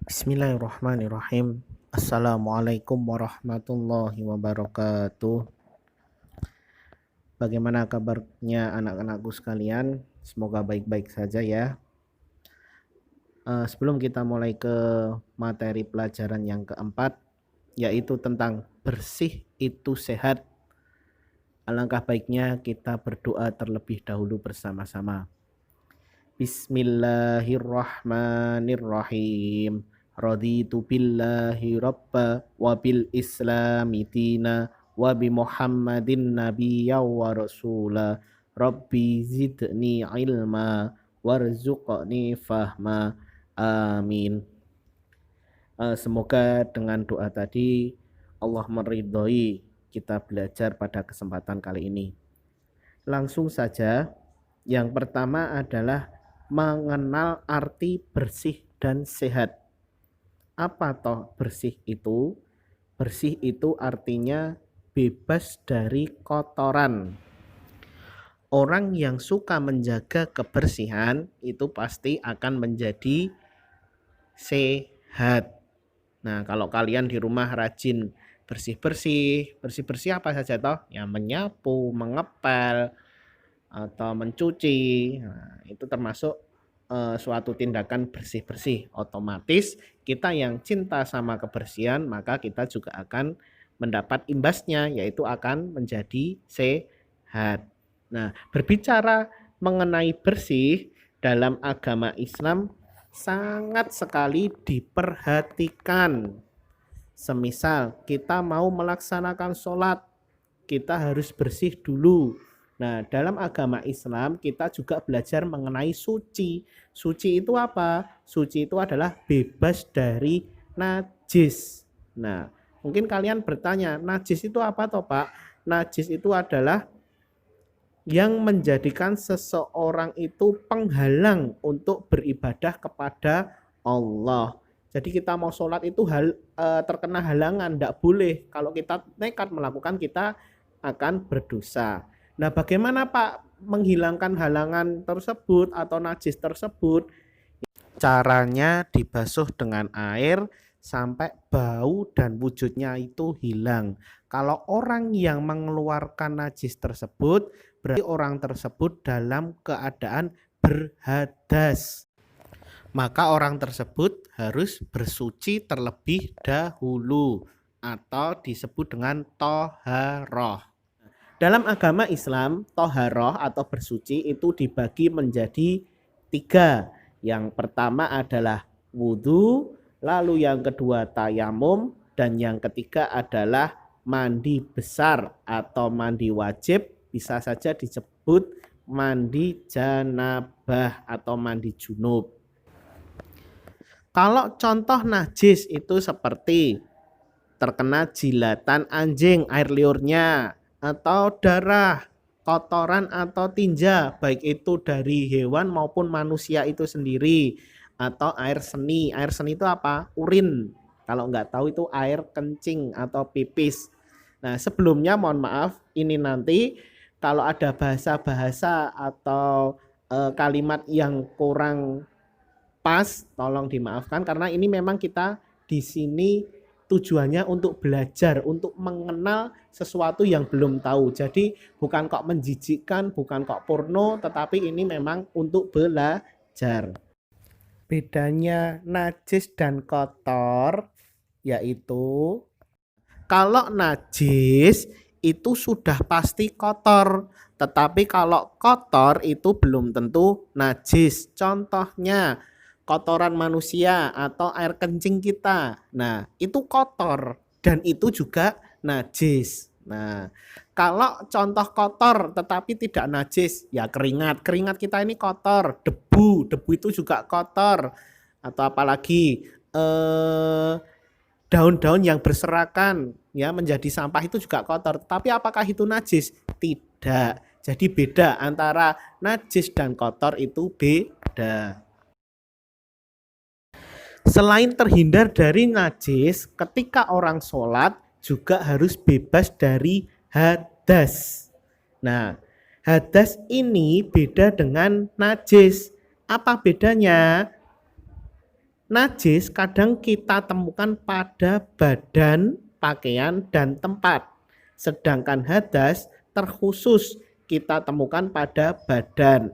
Bismillahirrahmanirrahim. Assalamualaikum warahmatullahi wabarakatuh. Bagaimana kabarnya anak-anakku sekalian? Semoga baik-baik saja ya. Sebelum kita mulai ke materi pelajaran yang keempat, yaitu tentang bersih itu sehat. Alangkah baiknya kita berdoa terlebih dahulu bersama-sama. Bismillahirrahmanirrahim. Raditu billahi rabba wa bil islami dina wa bi muhammadin nabiyya wa rasula. Rabbi zidni ilma warzuqni fahma. Amin. Semoga dengan doa tadi Allah meridhoi kita belajar pada kesempatan kali ini. Langsung saja, yang pertama adalah mengenal arti bersih dan sehat. Apa toh bersih itu? Bersih itu artinya bebas dari kotoran. Orang yang suka menjaga kebersihan itu pasti akan menjadi sehat. Nah, kalau kalian di rumah rajin bersih-bersih apa saja toh? Ya menyapu, mengepel, atau mencuci. Nah, itu termasuk suatu tindakan bersih-bersih. Otomatis kita yang cinta sama kebersihan, maka kita juga akan mendapat imbasnya, yaitu akan menjadi sehat. Nah, berbicara mengenai bersih dalam agama Islam sangat sekali diperhatikan. Semisal kita mau melaksanakan sholat, kita harus bersih dulu. Nah, dalam agama Islam kita juga belajar mengenai suci. Suci itu apa? Suci itu adalah bebas dari najis. Nah, mungkin kalian bertanya, najis itu apa toh, Pak? Najis itu adalah yang menjadikan seseorang itu penghalang untuk beribadah kepada Allah. Jadi kita mau sholat itu terkena halangan, tidak boleh. Kalau kita nekat melakukan, kita akan berdosa. Nah, bagaimana Pak menghilangkan halangan tersebut atau najis tersebut? Caranya dibasuh dengan air sampai bau dan wujudnya itu hilang. Kalau orang yang mengeluarkan najis tersebut, berarti orang tersebut dalam keadaan berhadas. Maka orang tersebut harus bersuci terlebih dahulu atau disebut dengan toharoh. Dalam agama Islam, toharoh atau bersuci itu dibagi menjadi 3. Yang pertama adalah wudhu, lalu yang kedua tayamum, dan yang ketiga adalah mandi besar atau mandi wajib, bisa saja disebut mandi janabah atau mandi junub. Kalau contoh najis itu seperti terkena jilatan anjing, air liurnya, atau darah, kotoran atau tinja, baik itu dari hewan maupun manusia itu sendiri, atau air seni. Air seni itu apa? Urin. Kalau nggak tahu itu air kencing atau pipis. Nah, sebelumnya mohon maaf, ini nanti kalau ada bahasa-bahasa atau kalimat yang kurang pas, tolong dimaafkan karena ini memang kita di sini tujuannya untuk belajar, untuk mengenal sesuatu yang belum tahu. Jadi bukan kok menjijikkan, bukan kok porno, tetapi ini memang untuk belajar. Bedanya najis dan kotor yaitu kalau najis itu sudah pasti kotor, tetapi kalau kotor itu belum tentu najis. Contohnya kotoran manusia atau air kencing kita. Nah, itu kotor dan itu juga najis. Nah, kalau contoh kotor tetapi tidak najis, ya keringat. Keringat kita ini kotor, debu itu juga kotor. Atau apalagi daun-daun yang berserakan ya menjadi sampah itu juga kotor. Tapi apakah itu najis? Tidak. Jadi beda antara najis dan kotor itu beda. Selain terhindar dari najis, ketika orang sholat juga harus bebas dari hadas. Nah, hadas ini beda dengan najis. Apa bedanya? Najis kadang kita temukan pada badan, pakaian, dan tempat. Sedangkan hadas terkhusus kita temukan pada badan.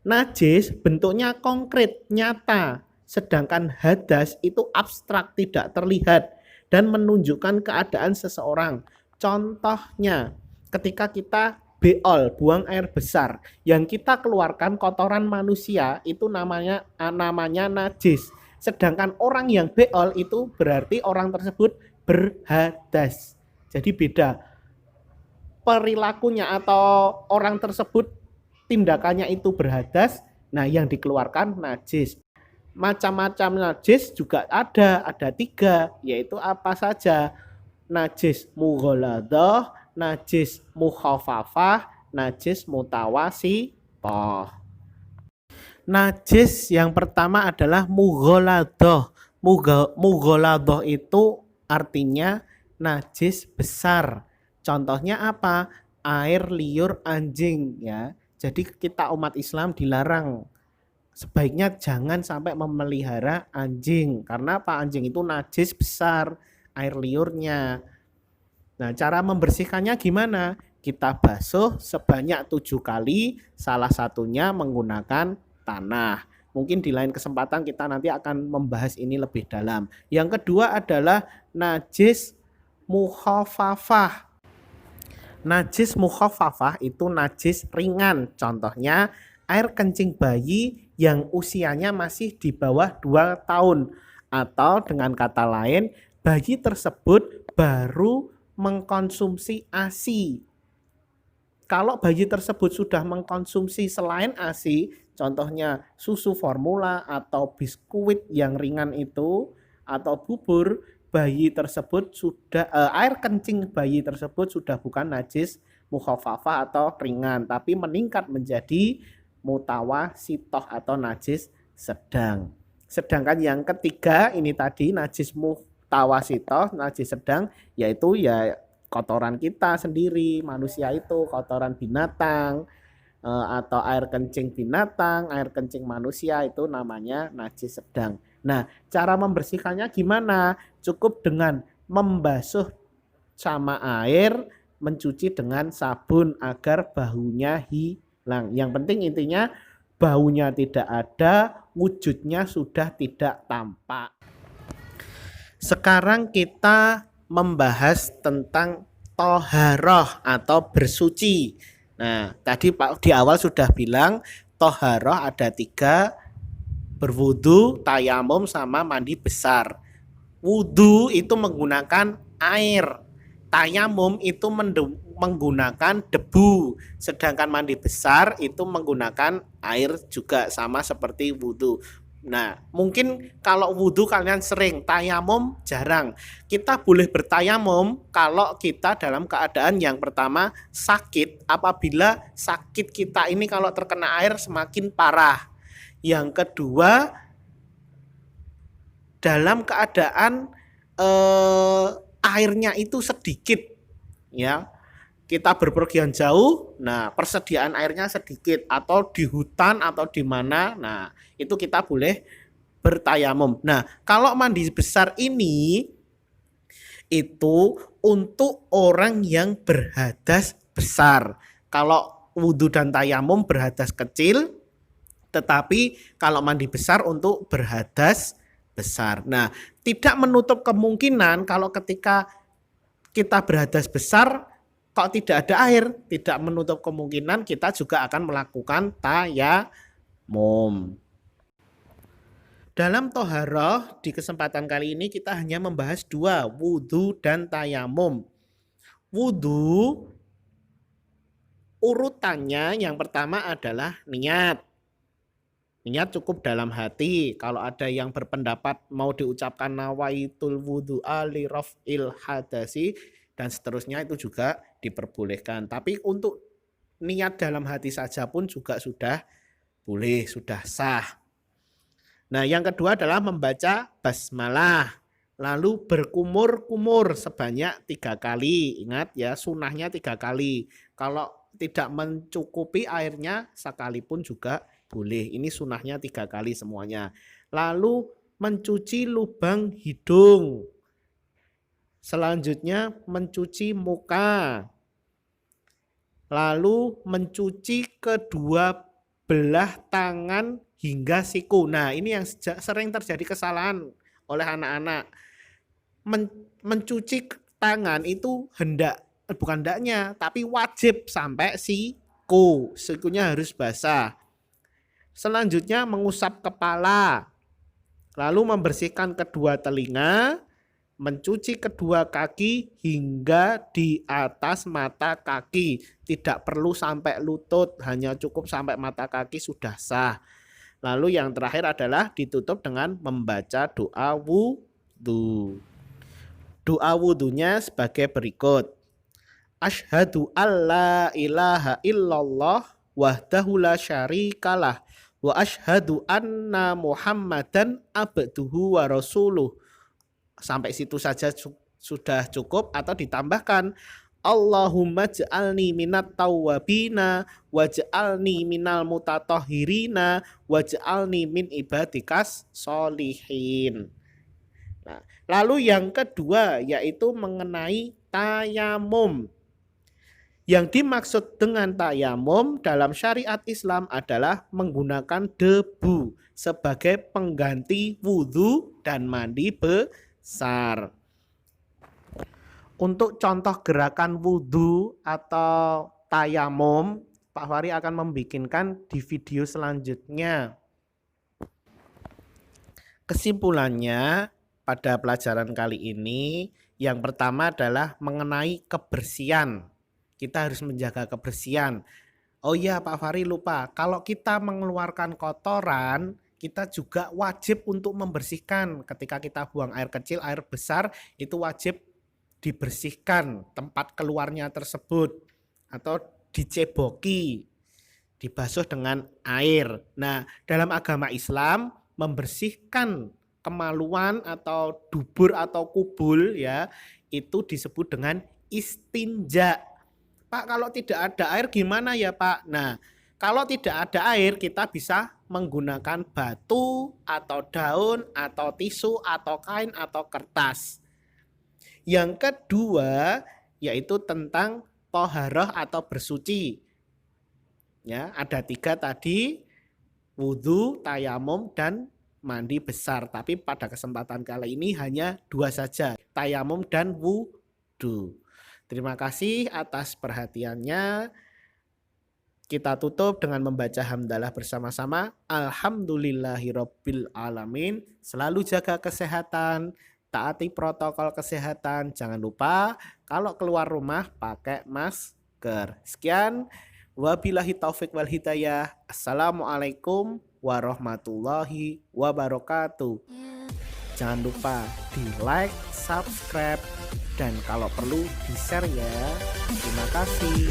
Najis bentuknya konkret, nyata. Sedangkan hadas itu abstrak, tidak terlihat dan menunjukkan keadaan seseorang. Contohnya, ketika kita beol, buang air besar, yang kita keluarkan kotoran manusia itu namanya najis. Sedangkan orang yang beol itu berarti orang tersebut berhadas. Jadi beda perilakunya atau orang tersebut tindakannya itu berhadas, nah yang dikeluarkan najis. Macam-macam najis juga ada 3, yaitu apa saja? Najis mughaladah, najis mukhafafah, najis mutawasithah. Najis yang pertama adalah mughaladah. Mughaladah itu artinya najis besar. Contohnya apa? Air liur anjing ya. Jadi kita umat Islam dilarang, sebaiknya jangan sampai memelihara anjing. Karena apa? Anjing itu najis besar air liurnya. Nah, cara membersihkannya gimana? Kita basuh sebanyak 7 kali, salah satunya menggunakan tanah. Mungkin di lain kesempatan kita nanti akan membahas ini lebih dalam. Yang kedua adalah najis mukhafafah. Najis mukhafafah itu najis ringan. Contohnya air kencing bayi yang usianya masih di bawah 2 tahun. Atau dengan kata lain, bayi tersebut baru mengkonsumsi ASI. Kalau bayi tersebut sudah mengkonsumsi selain ASI, contohnya susu formula atau biskuit yang ringan itu, atau bubur, bayi tersebut sudah air kencing bayi tersebut sudah bukan najis mukhafafah atau ringan, tapi meningkat menjadi mutawasithah atau najis sedang. Sedangkan yang ketiga ini tadi najis mutawasithah, najis sedang, yaitu ya kotoran kita sendiri, manusia itu kotoran binatang atau air kencing binatang, air kencing manusia itu namanya najis sedang. Nah, cara membersihkannya gimana? Cukup dengan membasuh sama air, mencuci dengan sabun agar baunya hilang. Yang penting intinya baunya tidak ada, wujudnya sudah tidak tampak. Sekarang kita membahas tentang toharoh atau bersuci. Nah, tadi Pak di awal sudah bilang toharoh ada 3, berwudu, tayamum, sama mandi besar. Wudu itu menggunakan air, tayamum itu menggunakan debu, sedangkan mandi besar itu menggunakan air juga sama seperti wudu. Nah, mungkin kalau wudu kalian sering, tayamum jarang. Kita boleh bertayamum kalau kita dalam keadaan yang pertama sakit, apabila sakit kita ini kalau terkena air semakin parah. Yang kedua, dalam keadaan airnya itu sedikit, ya. Kita berpergian jauh, nah persediaan airnya sedikit, atau di hutan atau di mana, nah itu kita boleh bertayamum. Nah, kalau mandi besar ini itu untuk orang yang berhadas besar. Kalau wudhu dan tayamum berhadas kecil, tetapi kalau mandi besar untuk berhadas besar. Nah, tidak menutup kemungkinan kalau ketika kita berhadas besar kok tidak ada air, tidak menutup kemungkinan kita juga akan melakukan tayamum. Dalam toharoh di kesempatan kali ini kita hanya membahas 2, wudhu dan tayamum. Wudhu urutannya yang pertama adalah niat. Niat cukup dalam hati. Kalau ada yang berpendapat mau diucapkan nawaitul wudhu'a li raf'il hadasi dan seterusnya itu juga diperbolehkan. Tapi untuk niat dalam hati saja pun juga sudah boleh, sudah sah. Nah, yang kedua adalah membaca basmalah. Lalu berkumur-kumur sebanyak 3 kali. Ingat ya, sunahnya 3 kali. Kalau tidak mencukupi airnya sekalipun juga boleh. Ini sunahnya 3 kali semuanya. lalu mencuci lubang hidung, selanjutnya mencuci muka, lalu mencuci kedua belah tangan hingga siku. Nah, ini yang sering terjadi kesalahan oleh anak-anak. Mencuci tangan itu bukan hendaknya, tapi wajib sampai siku. Sikunya harus basah. Selanjutnya mengusap kepala, lalu membersihkan kedua telinga, mencuci kedua kaki hingga di atas mata kaki. Tidak perlu sampai lutut, hanya cukup sampai mata kaki sudah sah. Lalu yang terakhir adalah ditutup dengan membaca doa wudhu. Doa wudhunya sebagai berikut. Asyhadu alla ilaha illallah wahdahu la syarikalah wa asyhadu anna Muhammadan abduhu wa rasuluh. Sampai situ saja sudah cukup, atau ditambahkan Allahumma ja'alni minat tawwabina waj'alni minal mutatahhirina waj'alni min ibadikas solihin. Nah, lalu yang kedua yaitu mengenai tayamum. Yang dimaksud dengan tayamum dalam syariat Islam adalah menggunakan debu sebagai pengganti wudhu dan mandi besar. Untuk contoh gerakan wudhu atau tayamum, Pak Fahri akan membikinkan di video selanjutnya. Kesimpulannya pada pelajaran kali ini, yang pertama adalah mengenai kebersihan. Kita harus menjaga kebersihan. Oh iya, Pak Fahri lupa, kalau kita mengeluarkan kotoran, kita juga wajib untuk membersihkan. Ketika kita buang air kecil, air besar, itu wajib dibersihkan tempat keluarnya tersebut, atau diceboki, dibasuh dengan air. Nah, dalam agama Islam, membersihkan kemaluan atau dubur atau kubul ya, itu disebut dengan istinja. Pak, kalau tidak ada air gimana ya Pak? Nah, kalau tidak ada air, kita bisa menggunakan batu atau daun atau tisu atau kain atau kertas. Yang kedua yaitu tentang toharoh atau bersuci. Ya, ada 3 tadi, wudhu, tayamum, dan mandi besar. Tapi pada kesempatan kali ini hanya 2 saja, tayamum dan wudhu. Terima kasih atas perhatiannya. Kita tutup dengan membaca hamdalah bersama-sama. Alhamdulillahirabbil alamin. Selalu jaga kesehatan, taati protokol kesehatan. Jangan lupa kalau keluar rumah pakai masker. Sekian, wabillahi taufik wal hidayah. Assalamualaikum warahmatullahi wabarakatuh. Jangan lupa di like, subscribe, dan kalau perlu di share ya. Terima kasih.